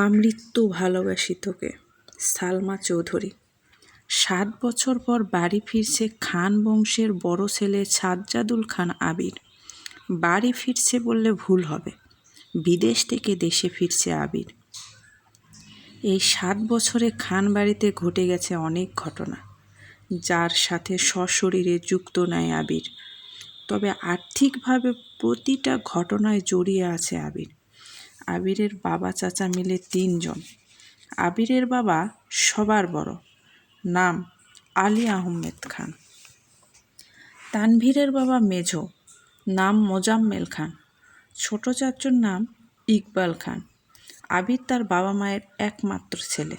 আমৃত্যু ভালোবাসি তোকে। সালমা চৌধুরী। ৭ বছর পর বাড়ি ফিরছে খান বংশের বড় ছেলে সাজ্জাদুল খান আবির। বাড়ি ফিরছে বললে ভুল হবে, বিদেশ থেকে দেশে ফিরছে আবির। এই ৭ বছরে খান বাড়িতে ঘটে গেছে অনেক ঘটনা, যার সাথে সশরীরে যুক্ত নয় আবির। তবে আর্থিকভাবে প্রতিটা ঘটনায় জড়িয়ে আছে আবির। আবিরের বাবা চাচা মিলে ৩ জন। আবিরের বাবা সবার বড়, নাম আলী আহমেদ খান। তানভীরের বাবা মেজো, নাম মোজাম্মেল খান। ছোট চাচুর নাম ইকবাল খান। আবির তার বাবা মায়ের একমাত্র ছেলে।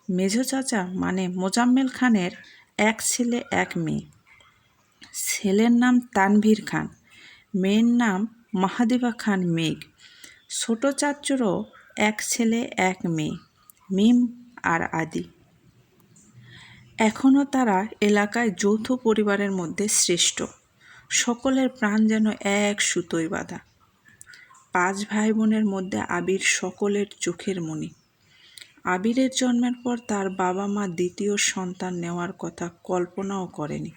মেজো চাচা মানে মোজাম্মেল খানের এক ছেলে এক মেয়ে। ছেলের নাম তানভীর খান, মেয়ের নাম মাহাদিবা খান মেঘ। ছোট চাচুরও এক ছেলে এক মেয়ে, মিম আর আদি। এখনও তারা এলাকায় যৌথ পরিবারের মধ্যে শ্রেষ্ঠ। সকলের প্রাণ যেন এক সুতোয় বাঁধা। ৫ ভাই বোনের মধ্যে আবির সকলের চোখের মণি। আবিরের জন্মের পর তার বাবা মা দ্বিতীয় সন্তান নেওয়ার কথা কল্পনাও করেনি।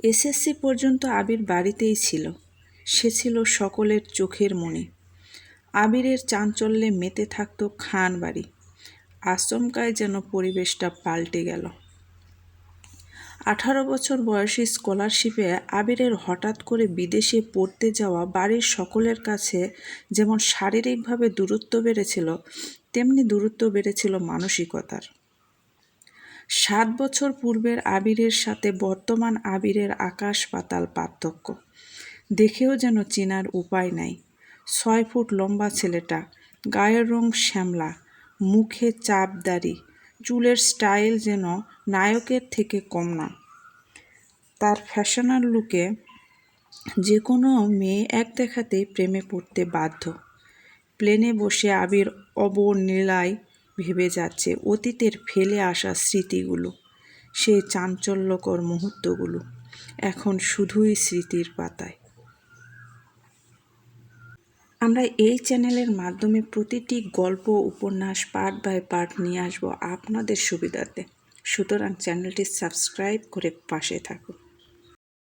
এসএসসি পর্যন্ত আবির বাড়িতেই ছিল। সে ছিল সকলের চোখের মণি। আবিরের চাঞ্চল্যে মেতে থাকত খান বাড়ি। আচমকায় যেন পরিবেশটা পাল্টে গেল। ১৮ বছর বয়সী স্কলারশিপে আবিরের হঠাৎ করে বিদেশে পড়তে যাওয়া বাড়ির সকলের কাছে যেমন শারীরিকভাবে দূরত্ব বেড়েছিল, তেমনি দূরত্ব বেড়েছিল মানসিকতার। ৭ বছর পূর্বের আবিরের সাথে বর্তমান আবিরের আকাশ পাতাল পার্থক্য। দেখেও যেন চেনার উপায় নাই। ৬ ফুট লম্বা ছেলেটা, গায়ের রং শ্যামলা, মুখে চাপ দাড়ি, চুলের স্টাইল যেন নায়কের থেকে কম না। তার ফ্যাশনাল লুকে যে কোনো মেয়ে এক দেখাতেই প্রেমে পড়তে বাধ্য। প্লেনে বসে আবির অবলীলায় ভেবে যাচ্ছে অতীতের ফেলে আসা স্মৃতিগুলো। সেই চাঞ্চল্যকর মুহূর্তগুলো এখন শুধুই স্মৃতির পাতায়। আমরা এই চ্যানেলের মাধ্যমে প্রতিটি গল্প উপন্যাস পার্ট বাই পার্ট নিয়ে আসবো আপনাদের সুবিধার্থে। সুতরাং চ্যানেলটি সাবস্ক্রাইব করে পাশে থাকুন।